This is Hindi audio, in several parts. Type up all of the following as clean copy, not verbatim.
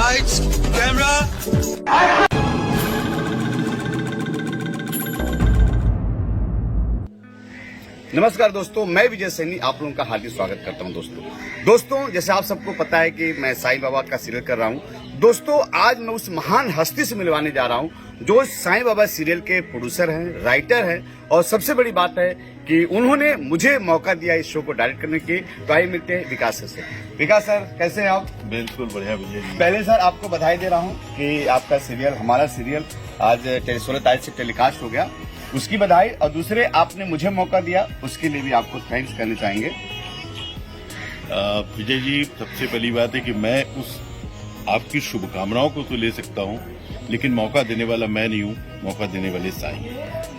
Lights, camera. नमस्कार दोस्तों, मैं विजय सैनी आप लोगों का हार्दिक स्वागत करता हूं। दोस्तों जैसे आप सबको पता है कि मैं साईं बाबा का सीरियल कर रहा हूं। दोस्तों आज मैं उस महान हस्ती से मिलवाने जा रहा हूं जो साईं बाबा सीरियल के प्रोड्यूसर हैं, राइटर हैं और सबसे बड़ी बात है कि उन्होंने मुझे मौका दिया इस शो को डायरेक्ट करने की। तो आइए मिलते हैं विकास सर से। विकास सर कैसे हैं आप? बिल्कुल बढ़िया विजय जी। पहले सर आपको बधाई दे रहा हूँ कि आपका सीरियल, हमारा सीरियल आज 16 तारीख से टेलीकास्ट हो गया, उसकी बधाई। और दूसरे आपने मुझे मौका दिया, उसके लिए भी आपको थैंक्स करना चाहेंगे। विजय जी, सबसे पहली बात है कि मैं उस आपकी शुभकामनाओं को तो ले सकता हूं, लेकिन मौका देने वाला मैं नहीं हूं, मौका देने वाले साईं,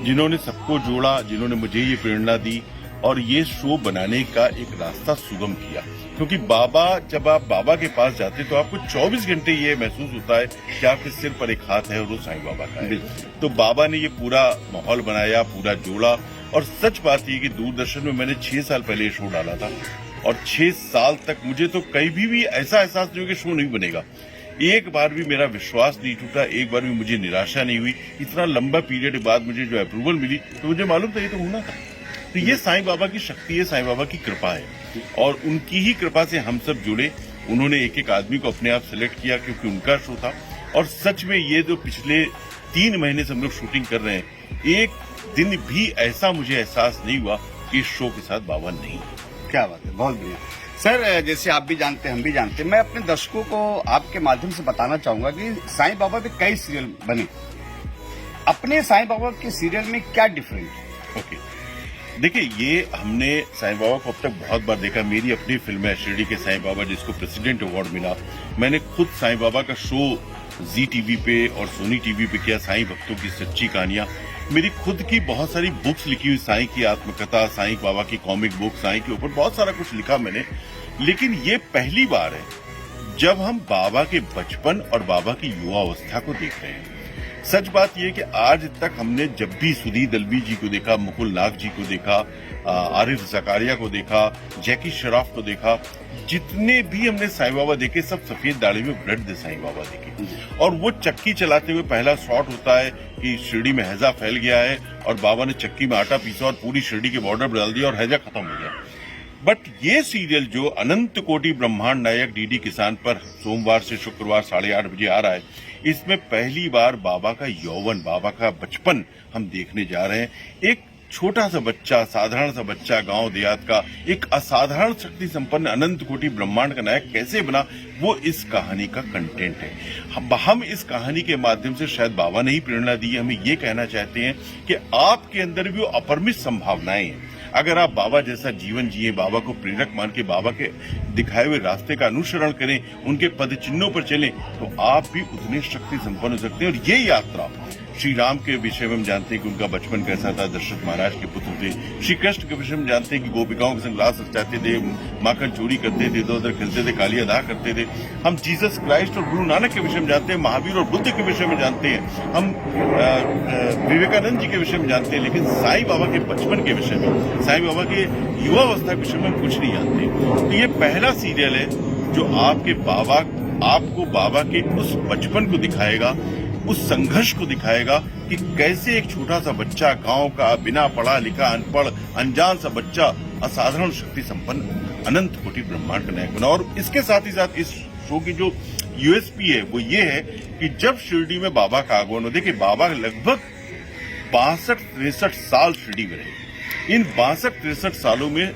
जिन्होंने सबको जोड़ा, जिन्होंने मुझे ये प्रेरणा दी और ये शो बनाने का एक रास्ता सुगम किया। क्योंकि बाबा, जब आप बाबा के पास जाते तो आपको 24 घंटे ये महसूस होता है कि आपके सिर पर एक हाथ है और वो साईं बाबा का है। तो बाबा ने ये पूरा माहौल बनाया, पूरा जोड़ा। और सच बात ये कि दूरदर्शन में मैंने 6 साल पहले ये शो डाला था और 6 साल तक मुझे तो कहीं भी ऐसा एहसास नहीं हुआ कि शो नहीं बनेगा। एक बार भी मेरा विश्वास नहीं टूटा, एक बार भी मुझे निराशा नहीं हुई। इतना लंबा पीरियड के बाद मुझे जो अप्रूवल मिली तो मुझे मालूम था ये तो होना था। तो ये साईं बाबा की शक्ति है, साईं बाबा की कृपा है और उनकी ही कृपा से हम सब जुड़े। उन्होंने एक एक आदमी को अपने आप सिलेक्ट किया क्योंकि उनका शो था। और सच में ये जो पिछले 3 महीने से हम लोग शूटिंग कर रहे हैं, एक दिन भी ऐसा मुझे एहसास नहीं हुआ कि इस शो के साथ बाबा नहीं। क्या बात है, बहुत बढ़िया सर। जैसे आप भी जानते हैं, हम भी जानते हैं, मैं अपने दर्शकों को आपके माध्यम से बताना चाहूंगा कि साईं बाबा पे कई सीरियल बने, अपने साईं बाबा के सीरियल में क्या डिफरेंट है? ओके, देखिए, ये हमने साईं बाबा को अब तक बहुत बार देखा। मेरी अपनी फिल्म है शिरडी के साईं बाबा, जिसको प्रेसिडेंट अवार्ड मिला। मैंने खुद साईं बाबा का शो जी टीवी पे और सोनी टीवी पे किया, साईं भक्तों की सच्ची कहानियां। मेरी खुद की बहुत सारी बुक्स लिखी हुई, साईं की आत्मकथा, साईं बाबा की कॉमिक बुक, साईं के ऊपर बहुत सारा कुछ लिखा मैंने। लेकिन ये पहली बार है जब हम बाबा के बचपन और बाबा की युवावस्था को देख रहे हैं। सच बात यह कि आज तक हमने जब भी सुधी दलवी जी को देखा, मुकुल नाग जी को देखा, आरिफ जकारिया को देखा, जैकी शराफ को देखा, जितने भी हमने साईं बाबा देखे सब सफेद दाढ़ी में ब्रेड साईं बाबा देखे। और वो चक्की चलाते हुए पहला शॉट होता है कि शिरडी में हैजा फैल गया है और बाबा ने चक्की में आटा पीसा और पूरी शिरडी के बॉर्डर पर डाल दिया और हैजा खत्म हो गया। बट ये सीरियल जो अनंत कोटि ब्रह्मांड नायक डीडी किसान पर सोमवार से शुक्रवार 8:30 बजे आ रहा है, इसमें पहली बार बाबा का यौवन, बाबा का बचपन हम देखने जा रहे हैं। एक छोटा सा बच्चा, साधारण सा बच्चा, गांव देहात का, एक असाधारण शक्ति संपन्न अनंत कोटि ब्रह्मांड का नायक कैसे बना, वो इस कहानी का कंटेंट है। हम इस कहानी के माध्यम से, शायद बाबा ने ही प्रेरणा दी है, हमें ये कहना चाहते हैं कि आपके अंदर भी वो अपरिमित संभावनाएं हैं। अगर आप बाबा जैसा जीवन जिए, बाबा को प्रेरक मान के बाबा के दिखाए हुए रास्ते का अनुसरण करें, उनके पद चिन्हों पर चलें, तो आप भी उतने शक्ति संपन्न हो सकते हैं। और ये यात्रा श्री राम के विषय में हम जानते हैं कि उनका बचपन कैसा था, दशरथ महाराज के पुत्र थे। श्री कृष्ण के विषय में जानते हैं कि गोपिकाओं के संग रास रचाते थे, माखन चोरी करते थे, इधर उधर खेलते थे, काली अदा करते थे। हम जीसस क्राइस्ट और गुरु नानक के विषय में जानते हैं, महावीर और बुद्ध के विषय में जानते हैं, हम विवेकानंद जी के विषय में जानते हैं। लेकिन साईं बाबा के बचपन के विषय में, साईं बाबा के युवावस्था के विषय में हम कुछ नहीं जानते। तो ये पहला सीरियल है जो आपको बाबा के उस बचपन को दिखाएगा, उस संघर्ष को दिखाएगा कि कैसे एक छोटा सा बच्चा, गांव का, बिना पढ़ा लिखा, अनपढ़, अनजान सा बच्चा असाधारण शक्ति संपन्न अनंत कोटि ब्रह्मांड का नायक बना। और इसके साथ ही साथ इस शो की जो यूएसपी है वो ये है कि जब शिरडी में बाबा का आगमन हो, देखिए बाबा लगभग 62-63 साल शिरडी में रहे। इन 62-63 सालों में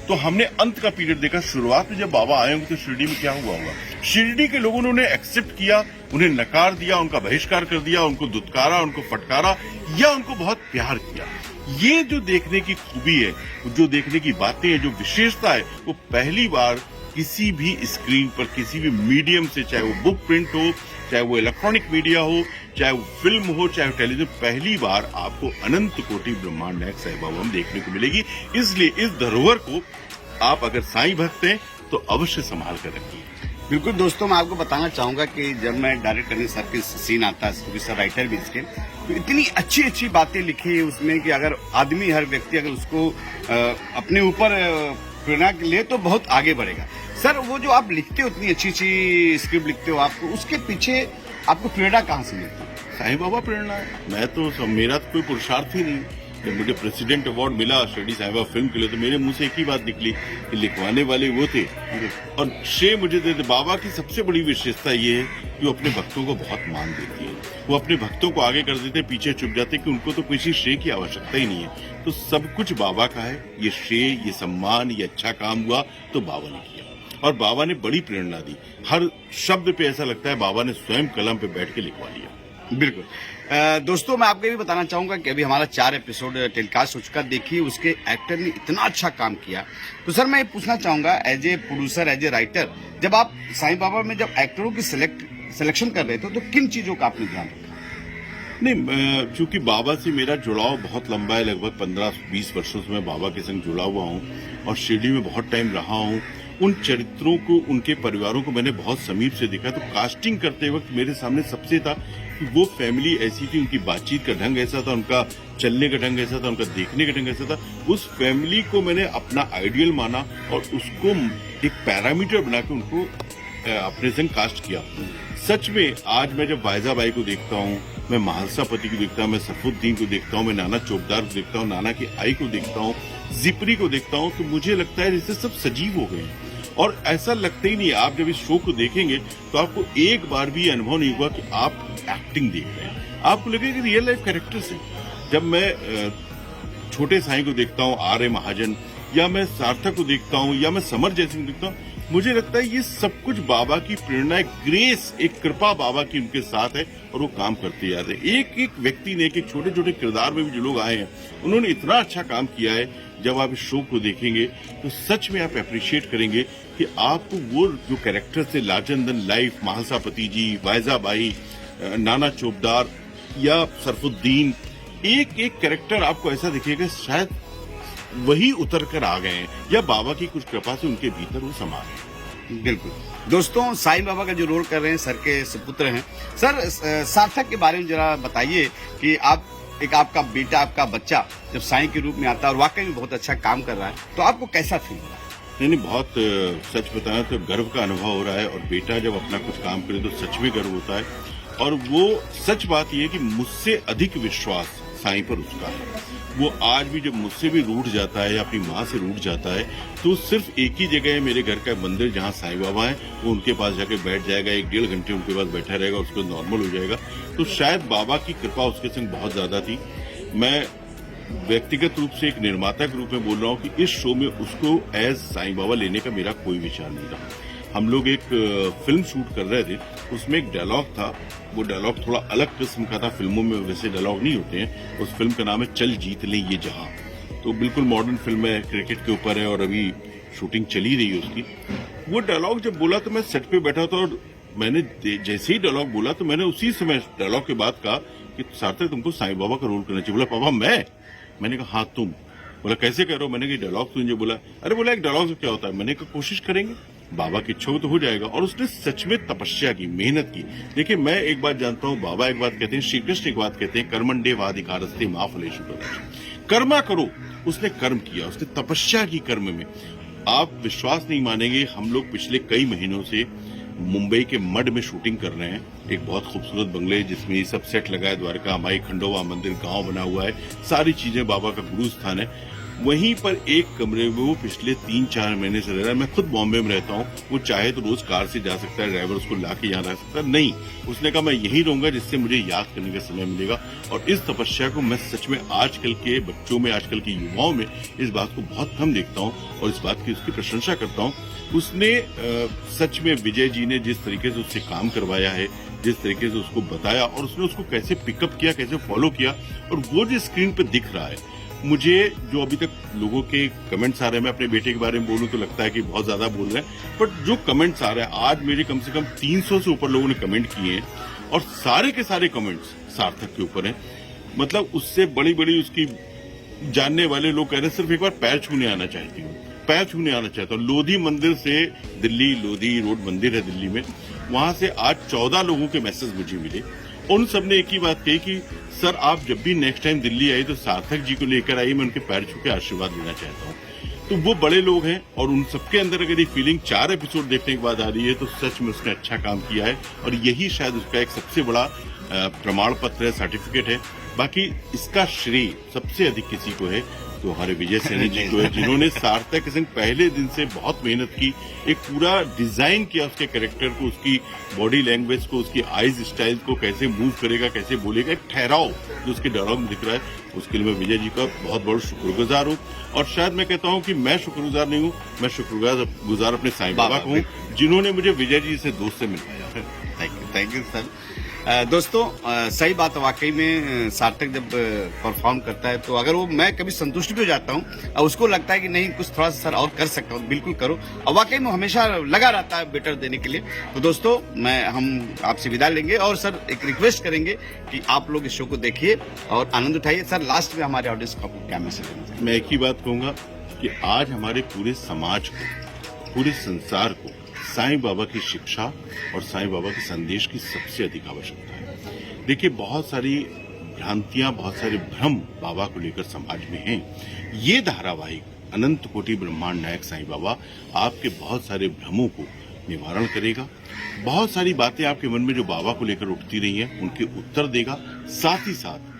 तो हमने अंत का पीरियड देखा। शुरुआत में जब बाबा आए होंगे तो शिरडी में क्या हुआ होगा। शिरडी के लोगों ने उन्हें एक्सेप्ट किया, उन्हें नकार दिया, उनका बहिष्कार कर दिया, उनको दुत्कारा, उनको फटकारा या उनको बहुत प्यार किया। ये जो देखने की खूबी है, जो देखने की बातें हैं, जो विशेषता है, वो पहली बार किसी भी स्क्रीन पर, किसी भी मीडियम से, चाहे वो बुक प्रिंट हो, चाहे वो इलेक्ट्रॉनिक मीडिया हो, चाहे वो फिल्म हो, चाहे टेलीविजन, पहली बार आपको अनंत कोटि ब्रह्मांड नायक साईं बाबा देखने को मिलेगी। इसलिए इस धरोहर को आप अगर साईं भक्त हैं तो अवश्य संभाल कर रखिए। बिल्कुल दोस्तों, मैं आपको बताना चाहूंगा कि जब मैं डायरेक्ट करने सर के सीन आता है, क्योंकि सर राइटर भी इसके, तो इतनी अच्छी अच्छी बातें लिखी है उसमें कि अगर आदमी, हर व्यक्ति अगर उसको अपने ऊपर प्रेरणा ले तो बहुत आगे बढ़ेगा। सर वो जो आप लिखते हो, इतनी अच्छी अच्छी स्क्रिप्ट लिखते हो, आपको उसके पीछे आपको प्रेरणा कहाँ से मिलती है? साईं बाबा प्रेरणा है। मैं तो मेरा तो कोई पुरुषार्थ ही नहीं। जब मुझे प्रेसिडेंट अवार्ड मिला शिरडी साईं बाबा फिल्म के लिए, तो मेरे मुंह से एक ही बात निकली कि लिखवाने वाले वो थे और श्रेय मुझे दे दे। बाबा की सबसे बड़ी विशेषता ये है कि वो अपने भक्तों को बहुत मान देती है। वो अपने भक्तों को आगे कर देते, पीछे चुप जाते कि उनको तो किसी श्रेय की आवश्यकता ही नहीं है। तो सब कुछ बाबा का है। ये श्रेय, ये सम्मान, ये अच्छा काम हुआ तो बाबा ने किया और बाबा ने बड़ी प्रेरणा दी। हर शब्द पे ऐसा लगता है बाबा ने स्वयं कलम पे बैठ के लिखवा लिया। बिल्कुल। दोस्तों मैं आपको ये भी बताना चाहूंगा कि अभी हमारा 4 एपिसोड टेलीकास्ट हो चुका। देखिए उसके एक्टर ने इतना अच्छा काम किया। तो सर मैं ये पूछना चाहूंगा, as a producer, as a writer, जब आप साईं बाबा में जब एक्टरों की सिलेक्शन कर रहे थे तो किन चीजों का आपने ध्यान रखा? नहीं, चूंकि बाबा से मेरा जुड़ाव बहुत लंबा है, लगभग 15-20 वर्षों से मैं बाबा के संग जुड़ा हुआ हूँ और शिरडी में बहुत टाइम रहा हूँ। उन चरित्रों को, उनके परिवारों को मैंने बहुत समीप से देखा। तो कास्टिंग करते वक्त मेरे सामने सबसे था कि वो फैमिली ऐसी थी, उनकी बातचीत का ढंग ऐसा था, उनका चलने का ढंग ऐसा था, उनका देखने का ढंग ऐसा था। उस फैमिली को मैंने अपना आइडियल माना और उसको एक पैरामीटर बना के उनको अपने संग कास्ट किया। सच में आज मैं जब वायजा बाई को देखता हूँ, मैं महालसा पति को देखता हूँ, मैं सफुद्दीन को देखता हूँ, मैं नाना चौबदार को देखता हूँ, नाना की आई को देखता हूँ, जिपरी को देखता हूँ, तो मुझे लगता है जैसे सब सजीव हो गए हैं। और ऐसा लगता ही नहीं है। आप जब इस शो को देखेंगे तो आपको एक बार भी अनुभव नहीं हुआ कि आप एक्टिंग देख रहे हैं। आपको लगेगा कि रियल लाइफ कैरेक्टर्स हैं। जब मैं छोटे साईं को देखता हूँ, आर ए महाजन, या मैं सार्थक को देखता हूँ, या मैं समर जैसे को देखता हूँ, मुझे लगता है ये सब कुछ बाबा की प्रेरणा, एक ग्रेस, एक कृपा बाबा की उनके साथ है और वो काम करते जाते हैं। एक एक व्यक्ति ने, एक छोटे छोटे किरदार में भी जो लोग आए हैं, उन्होंने इतना अच्छा काम किया है। जब आप इस शो को देखेंगे तो सच में आप अप्रिशिएट करेंगे कि आपको वो जो कैरेक्टर थे, लाजन लाइफ, महालसा पति जी, वायजा बाई, नाना चौबदार या सरफुद्दीन, एक एक कैरेक्टर आपको ऐसा दिखेगा शायद वही उतर कर आ गए हैं या बाबा की कुछ कृपा से उनके भीतर वो समा गए। बिल्कुल। दोस्तों साईं बाबा का जो रोल कर रहे हैं सर के सुपुत्र हैं। सर सार्थक के बारे में जरा बताइए कि आप, एक आपका बेटा, आपका बच्चा जब साईं के रूप में आता है और वाकई में बहुत अच्छा काम कर रहा है, तो आपको कैसा फील हो रहा है? नहीं, बहुत सच बताया तो गर्व का अनुभव हो रहा है। और बेटा जब अपना कुछ काम करे तो सच में गर्व होता है। और वो सच बात यह है कि मुझसे अधिक विश्वास साईं पर उसका है। वो आज भी जब मुझसे भी रूठ जाता है या अपनी माँ से रूठ जाता है तो सिर्फ एक ही जगह है मेरे घर का मंदिर जहाँ साईं बाबा है, वो उनके पास जाके बैठ जाएगा, 1-1.5 घंटे उनके पास बैठा रहेगा, उसको नॉर्मल हो जाएगा। तो शायद बाबा की कृपा उसके संग बहुत ज्यादा थी। मैं व्यक्तिगत रूप से एक निर्माता के रूप में बोल रहा हूँ कि इस शो में उसको एज साईं बाबा लेने का मेरा कोई विचार नहीं रहा। हम लोग एक फिल्म शूट कर रहे थे, उसमें एक डायलॉग था। वो डायलॉग थोड़ा अलग किस्म का था, फिल्मों में वैसे डायलॉग नहीं होते हैं। उस फिल्म का नाम है चल जीत ले ये जहां। तो बिल्कुल मॉडर्न फिल्म है, क्रिकेट के ऊपर है और अभी शूटिंग चली रही है उसकी। वो डायलॉग जब बोला तो मैं सेट पे बैठा था और मैंने जैसे ही डायलॉग बोला तो मैंने उसी समय डायलॉग के बाद कहा कि सार्थक तुमको साईं बाबा का रोल करना चाहिए। बोला पापा मैंने कहा हाँ तुम। बोला कैसे कह रहे हो? मैंने कहा डायलॉग तुझे बोला। अरे बोला एक डायलॉग से क्या होता है? मैंने कहा कोशिश करेंगे, बाबा की इच्छा हो तो हो जाएगा। और उसने सच में तपस्या की, मेहनत की। देखिए मैं एक बात जानता हूँ, बाबा एक बात कहते हैं, श्री कृष्ण एक बात कहते हैं, कर्मण्डे वाधिकारस्ते मा फलेषु कदाचन। कर्मा करो। उसने कर्म किया, उसने तपस्या की कर्म में। आप विश्वास नहीं मानेंगे, हम लोग पिछले कई महीनों से मुंबई के मड में शूटिंग कर रहे हैं। एक बहुत खूबसूरत बंगले जिसमें ये सब सेट लगा है, द्वारका माई, खंडोबा मंदिर, गांव बना हुआ है, सारी चीजें बाबा का गुरु स्थान है। वहीं पर एक कमरे में वो पिछले 3-4 महीने से रह रहा है। मैं खुद बॉम्बे में रहता हूँ, वो चाहे तो रोज कार से जा सकता है, ड्राइवर उसको लाके यहाँ रह सकता है। नहीं, उसने कहा मैं यहीं रहूंगा जिससे मुझे याद करने का समय मिलेगा। और इस तपस्या को मैं सच में आजकल के बच्चों में, आजकल के युवाओं में इस बात को बहुत कम देखता हूँ और इस बात की उसकी प्रशंसा करता हूँ। उसने सच में, विजय जी ने जिस तरीके से उससे काम करवाया है, जिस तरीके से उसको बताया और उसने उसको कैसे पिकअप किया, कैसे फॉलो किया, और वो जो स्क्रीन पे दिख रहा है, मुझे जो अभी तक लोगों के कमेंट्स आ रहे हैं, मैं अपने बेटे के बारे में बोलूं तो लगता है कि बहुत ज्यादा बोल रहे हैं, बट जो कमेंट्स आ रहे हैं, आज मेरे कम से कम 300 से ऊपर लोगों ने कमेंट किए हैं और सारे के सारे कमेंट्स सार्थक के ऊपर हैं। मतलब उससे बड़ी बड़ी उसकी जानने वाले लोग कह रहे हैं सिर्फ एक बार पैर छूने आना चाहती हूँ, पैर छूने आना चाहता हूँ। लोधी मंदिर से दिल्ली, लोधी रोड मंदिर है दिल्ली में, वहां से आज 14 लोगों के मैसेज मुझे मिले। उन सब ने एक ही बात कही कि सर आप जब भी नेक्स्ट टाइम दिल्ली आए तो सार्थक जी को लेकर आइए, मैं उनके पैर छू के आशीर्वाद लेना चाहता हूँ। तो वो बड़े लोग हैं और उन सबके अंदर अगर ये फीलिंग 4 एपिसोड देखने के बाद आ रही है तो सच में उसने अच्छा काम किया है और यही शायद उसका एक सबसे बड़ा प्रमाण पत्र है, सर्टिफिकेट है। बाकी इसका श्रेय सबसे अधिक किसी को है तो हमारे विजय सैनी जी को है, जिन्होंने सार्थक के संग पहले दिन से बहुत मेहनत की, एक पूरा डिजाइन किया उसके कैरेक्टर को, उसकी बॉडी लैंग्वेज को, उसकी आईज स्टाइल को, कैसे मूव करेगा, कैसे बोलेगा, एक ठहराव जो उसके डायलॉग में दिख रहा है, उसके लिए मैं विजय जी का बहुत बड़ा शुक्रगुजार हूँ। और शायद मैं कहता हूँ कि मैं शुक्रगुजार नहीं हूँ, मैं शुक्रगुजार अपने साईं बाबा को हूँ, जिन्होंने मुझे विजय जी से दोस्त से मिलवाया। Thank you sir. दोस्तों सही बात, वाकई में सार्थक जब परफॉर्म करता है तो अगर वो, मैं कभी संतुष्ट भी हो जाता हूँ और उसको लगता है कि नहीं कुछ थोड़ा सा सर और कर सकता हूँ, बिल्कुल करो, और वाकई में हमेशा लगा रहता है बेटर देने के लिए। तो दोस्तों हम आपसे विदा लेंगे और सर एक रिक्वेस्ट करेंगे कि आप लोग इस शो को देखिए और आनंद उठाइए। सर लास्ट में हमारे ऑडियंस को आपको क्या मैसेज देना चाहिए? मैं एक ही बात कहूंगा कि आज हमारे पूरे समाज को, पूरे संसार को साईं बाबा की शिक्षा और साईं बाबा के संदेश की सबसे अधिक आवश्यकता है। देखिए बहुत सारी भ्रांतियां, बहुत सारे भ्रम बाबा को लेकर समाज में हैं। ये धारावाहिक अनंत कोटि ब्रह्मांड नायक साईं बाबा आपके बहुत सारे भ्रमों को निवारण करेगा। बहुत सारी बातें आपके मन में जो बाबा को लेकर उठती रही हैं उनके उत्तर देगा। साथ ही साथ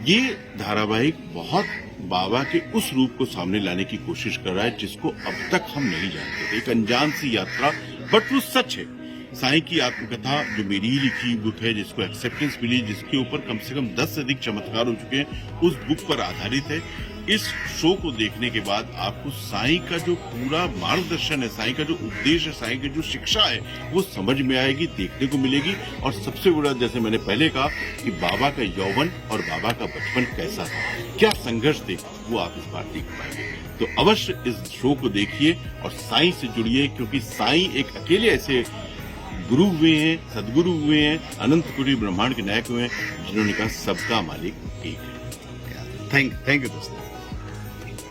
ये धारावाहिक बहुत बाबा के उस रूप को सामने लाने की कोशिश कर रहा है जिसको अब तक हम नहीं जानते थे। एक अनजान सी यात्रा, बट वो सच है। साईं की आत्मकथा जो मेरी ही लिखी बुक है, जिसको एक्सेप्टेंस मिली, जिसके ऊपर कम से कम 10 से अधिक चमत्कार हो चुके हैं, उस बुक पर आधारित है। इस शो को देखने के बाद आपको साईं का जो पूरा मार्गदर्शन है, साईं का जो उपदेश है, साईं की जो शिक्षा है, वो समझ में आएगी, देखने को मिलेगी। और सबसे बड़ा, जैसे मैंने पहले कहा कि बाबा का यौवन और बाबा का बचपन कैसा था, क्या संघर्ष थे, वो आप इस बार देख पाएंगे। तो अवश्य इस शो को देखिए और साईं से जुड़िए, क्योंकि साईं एक अकेले ऐसे गुरु हुए हैं, सदगुरु हुए हैं, अनंत कोटि ब्रह्मांड के नायक हुए हैं, जिन्होंने कहा सबका मालिक एक है। थैंक यू दोस्तों।